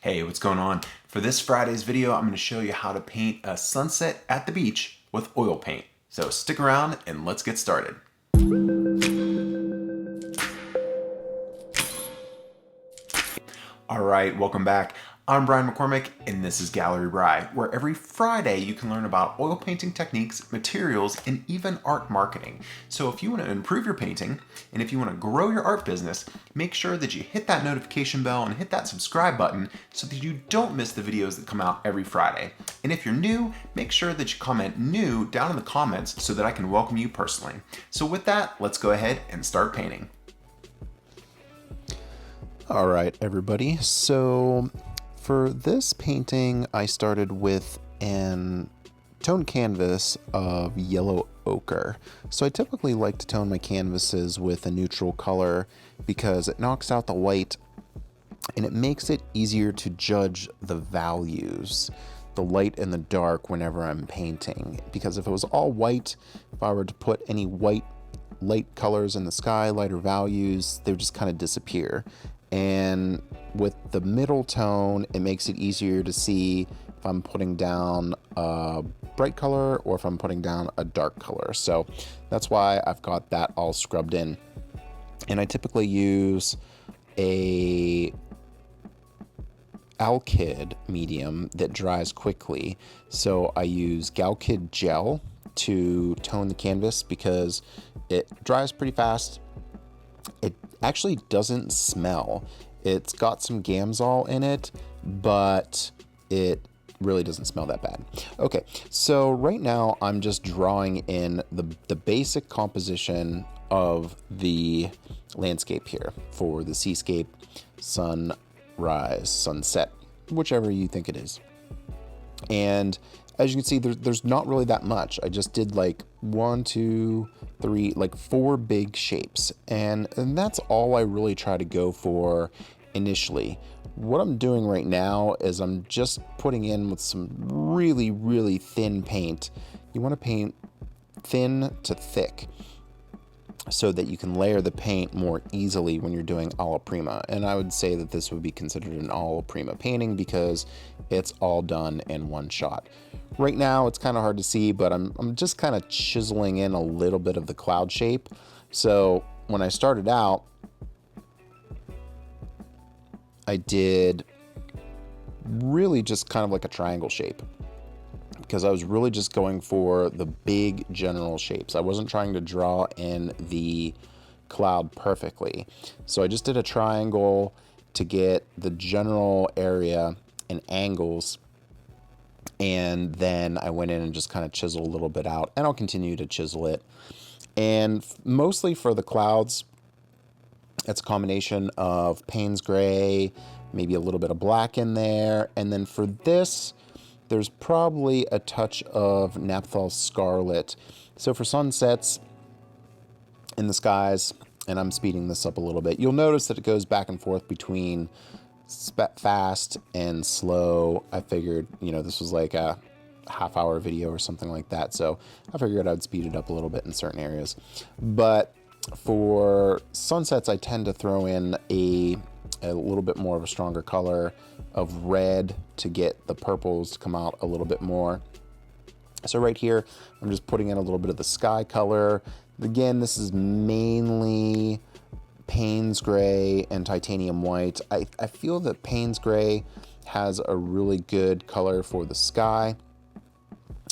Hey, what's going on? For this Friday's video, I'm going to show you how to paint a sunset at the beach with oil paint. So stick around and let's get started. All right, welcome back. I'm Brian McCormick and this is Gallery Bry, where every Friday you can learn about oil painting techniques, materials, and even art marketing. So if you want to improve your painting and if you want to grow your art business, make sure that you hit that notification bell and hit that subscribe button so that you don't miss the videos that come out every Friday. And if you're new, make sure that you comment new down in the comments so that I can welcome you personally. So with that, let's go ahead and start painting. All right, everybody. So for this painting, I started with an toned canvas of yellow ochre. So I typically like to tone my canvases with a neutral color because it knocks out the white and it makes it easier to judge the values, the light and the dark, whenever I'm painting. Because if it was all white, if I were to put any white light colors in the sky, lighter values, they would just kind of disappear. And with the middle tone, it makes it easier to see if I'm putting down a bright color or if I'm putting down a dark color. So that's why I've got that all scrubbed in. And I typically use a Galkyd medium that dries quickly. So I use Galkyd gel to tone the canvas because it dries pretty fast. It actually doesn't smell. It's got some Gamsol in it, but it really doesn't smell that bad. Okay, so right now I'm just drawing in the basic composition of the landscape here for the seascape, sunrise, sunset, whichever you think it is. And as you can see, there's not really that much. I just did like 1, 2, 3, like 4 big shapes. And that's all I really try to go for initially. What I'm doing right now is I'm just putting in with some really, really thin paint. You want to paint thin to thick so that you can layer the paint more easily when you're doing alla prima. And I would say that this would be considered an alla prima painting because it's all done in one shot. Right now it's kind of hard to see, but I'm just kind of chiseling in a little bit of the cloud shape. So when I started out, I did really just kind of like a triangle shape because I was really just going for the big general shapes. I wasn't trying to draw in the cloud perfectly. So I just did a triangle to get the general area and angles. And then I went in and just kind of chiseled a little bit out, and I'll continue to chisel it. And mostly for the clouds, it's a combination of Payne's gray, maybe a little bit of black in there. And then for this, there's probably a touch of Naphthol scarlet. So for sunsets in the skies, and I'm speeding this up a little bit, you'll notice that it goes back and forth between fast and slow. I figured, this was like a half-hour video or something like that, so I figured I'd speed it up a little bit in certain areas. But for sunsets, I tend to throw in a little bit more of a stronger color of red to get the purples to come out a little bit more. So right here, I'm just putting in a little bit of the sky color. Again, this is mainly Payne's gray and titanium white. I feel that Payne's gray has a really good color for the sky,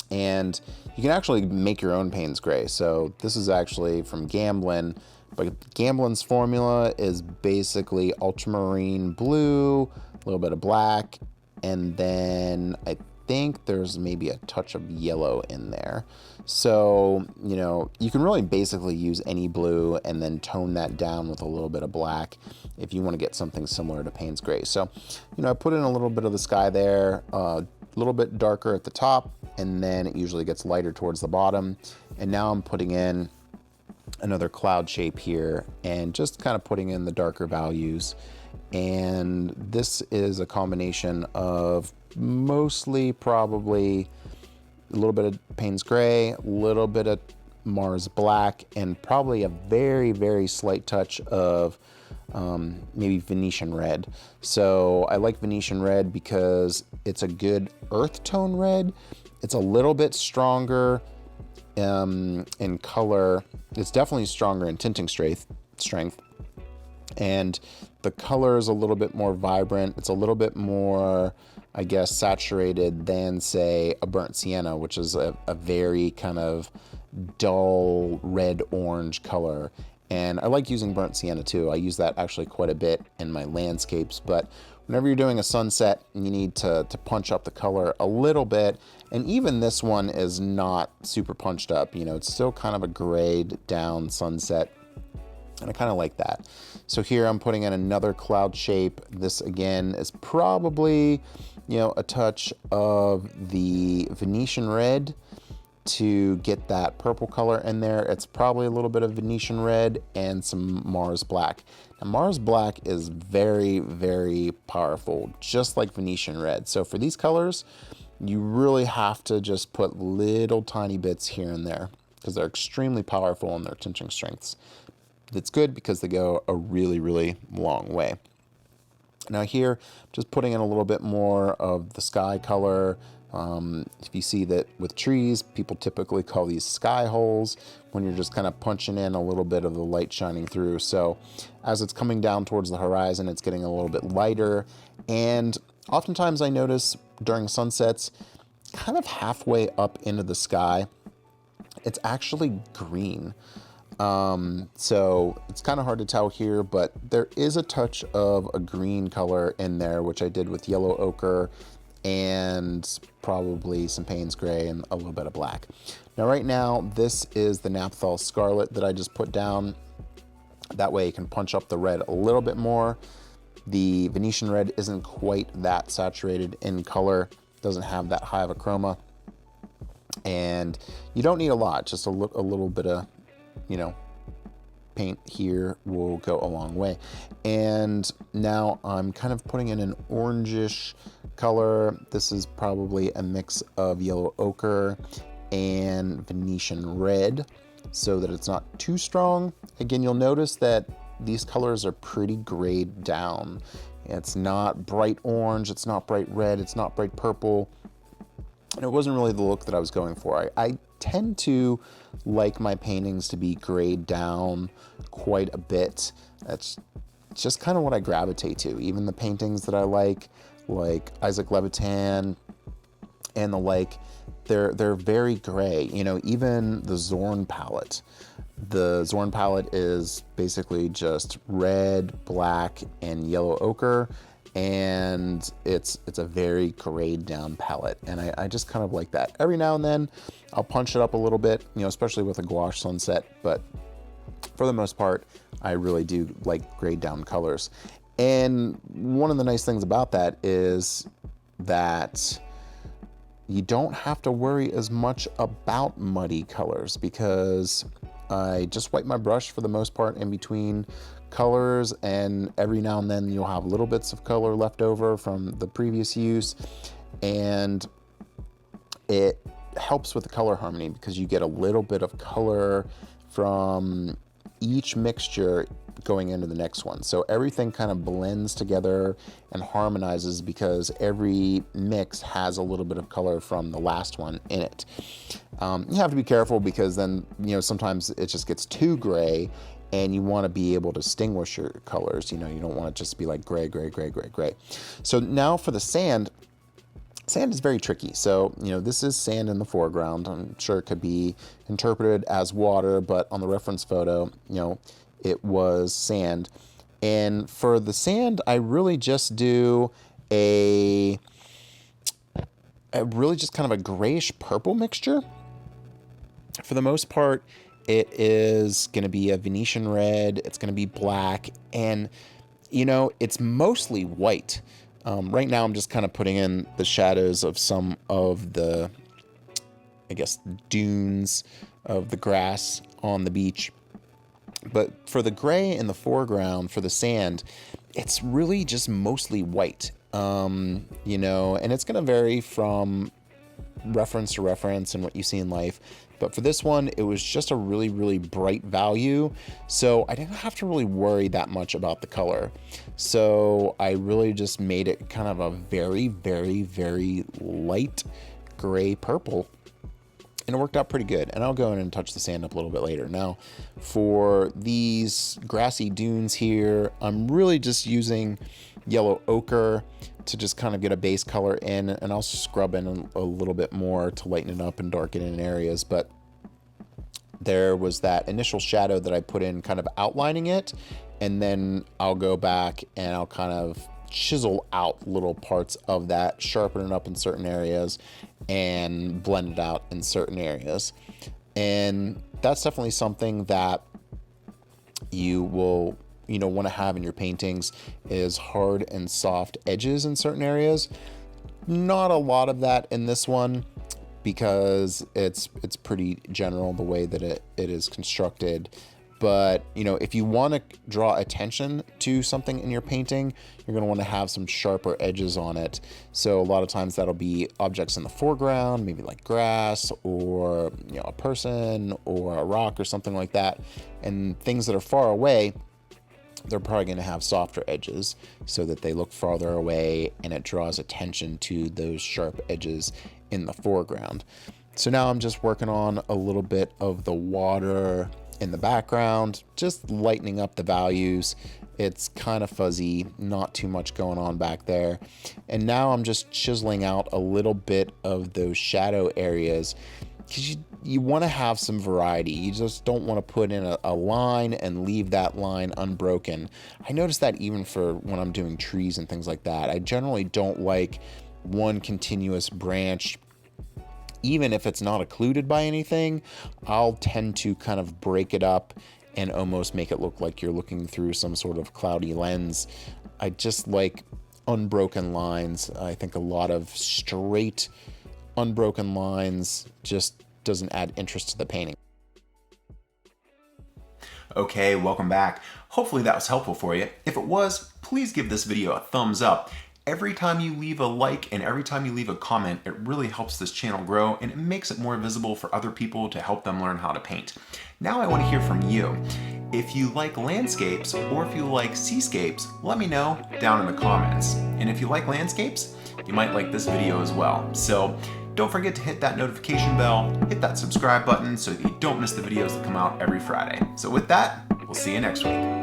and you can actually make your own Payne's gray. So this is actually from Gamblin, but Gamblin's formula is basically ultramarine blue, a little bit of black, and then I think there's maybe a touch of yellow in there. So, you can really basically use any blue and then tone that down with a little bit of black if you want to get something similar to Payne's gray. So, I put in a little bit of the sky there, a little bit darker at the top, and then it usually gets lighter towards the bottom. And now I'm putting in another cloud shape here and just kind of putting in the darker values. And this is a combination of mostly probably a little bit of Payne's gray, a little bit of Mars black, and probably a very, very slight touch of maybe Venetian red. So I like Venetian red because it's a good earth tone red. It's a little bit stronger in color. It's definitely stronger in tinting strength, and the color is a little bit more vibrant. It's a little bit more, I guess, saturated than, say, a burnt sienna, which is a very kind of dull red-orange color. And I like using burnt sienna too. I use that actually quite a bit in my landscapes, but whenever you're doing a sunset, you need to punch up the color a little bit. And even this one is not super punched up. You know, it's still kind of a grayed down sunset, and I kind of like that. So here I'm putting in another cloud shape. This again is probably, you know, a touch of the Venetian red to get that purple color in there. It's probably a little bit of Venetian red and some Mars black. Now Mars black is very, very powerful, just like Venetian red. So for these colors, you really have to just put little tiny bits here and there because they're extremely powerful in their tinting strengths. It's good because they go a really, really long way. Now here, just putting in a little bit more of the sky color. If you see that with trees, people typically call these sky holes when you're just kind of punching in a little bit of the light shining through. So as it's coming down towards the horizon, it's getting a little bit lighter. And oftentimes I notice during sunsets, kind of halfway up into the sky, it's actually green. So it's kind of hard to tell here, but there is a touch of a green color in there, which I did with yellow ochre and probably some Payne's gray and a little bit of black. Now, right now, this is the Naphthol Scarlet that I just put down. That way you can punch up the red a little bit more. The Venetian red isn't quite that saturated in color, doesn't have that high of a chroma. And you don't need a lot, just a little bit of, you know, paint here will go a long way. And now I'm kind of putting in an orangish color. This is probably a mix of yellow ochre and Venetian red so that it's not too strong. Again, you'll notice that these colors are pretty grayed down. It's not bright orange, it's not bright red, it's not bright purple. And it wasn't really the look that I was going for. I tend to like my paintings to be grayed down quite a bit. That's just kind of what I gravitate to. Even the paintings that I like Isaac Levitan and the like, they're very gray. You know, even the Zorn palette. The Zorn palette is basically just red, black, and yellow ochre. And it's a very grayed down palette, and I just kind of like that. Every now and then I'll punch it up a little bit, you know, especially with a gouache sunset, but for the most part I really do like grayed down colors. And one of the nice things about that is that you don't have to worry as much about muddy colors because I just wipe my brush for the most part in between colors, and every now and then you'll have little bits of color left over from the previous use, and it helps with the color harmony because you get a little bit of color from each mixture going into the next one. So everything kind of blends together and harmonizes because every mix has a little bit of color from the last one in it. You have to be careful because then, you know, sometimes it just gets too gray and you want to be able to distinguish your colors. You know, you don't want to just be like gray, gray, gray, gray, gray. So now for the sand, sand is very tricky. So, you know, this is sand in the foreground. I'm sure it could be interpreted as water, but on the reference photo, you know, it was sand. And for the sand, I really just do a really just kind of a grayish purple mixture. For the most part, it is going to be a Venetian red. It's going to be black. And, you know, it's mostly white. Right now, I'm just kind of putting in the shadows of some of the, I guess, dunes of the grass on the beach. But for the gray in the foreground, for the sand, it's really just mostly white, you know, and it's going to vary from reference to reference and what you see in life. But for this one, it was just a really, really bright value. So I didn't have to really worry that much about the color. So I really just made it kind of a very, very, very light gray purple. And it worked out pretty good. And I'll go in and touch the sand up a little bit later. Now, for these grassy dunes here, I'm really just using yellow ochre to just kind of get a base color in, and I'll scrub in a little bit more to lighten it up and darken in areas. But there was that initial shadow that I put in kind of outlining it, and then I'll go back and I'll kind of chisel out little parts of that, sharpen it up in certain areas and blend it out in certain areas. And that's definitely something that you will want to have in your paintings, is hard and soft edges in certain areas. Not a lot of that in this one, because it's pretty general the way that it is constructed. But if you want to draw attention to something in your painting, you're going to want to have some sharper edges on it. So a lot of times that'll be objects in the foreground, maybe like grass or a person or a rock or something like that. And things that are far away, they're probably going to have softer edges so that they look farther away, and it draws attention to those sharp edges in the foreground. So now I'm just working on a little bit of the water in the background, just lightening up the values. It's kind of fuzzy, not too much going on back there. And now I'm just chiseling out a little bit of those shadow areas, because you want to have some variety. You just don't want to put in a line and leave that line unbroken. I noticed that even for when I'm doing trees and things like that. I generally don't like one continuous branch. Even if it's not occluded by anything, I'll tend to kind of break it up and almost make it look like you're looking through some sort of cloudy lens. I just like unbroken lines. I think a lot of straight, unbroken lines just doesn't add interest to the painting. Okay, welcome back. Hopefully that was helpful for you. If it was, please give this video a thumbs up. Every time you leave a like and every time you leave a comment, it really helps this channel grow, and it makes it more visible for other people to help them learn how to paint. Now I want to hear from you. If you like landscapes or if you like seascapes, let me know down in the comments. And if you like landscapes, you might like this video as well. So don't forget to hit that notification bell, hit that subscribe button so that you don't miss the videos that come out every Friday. So with that, we'll see you next week.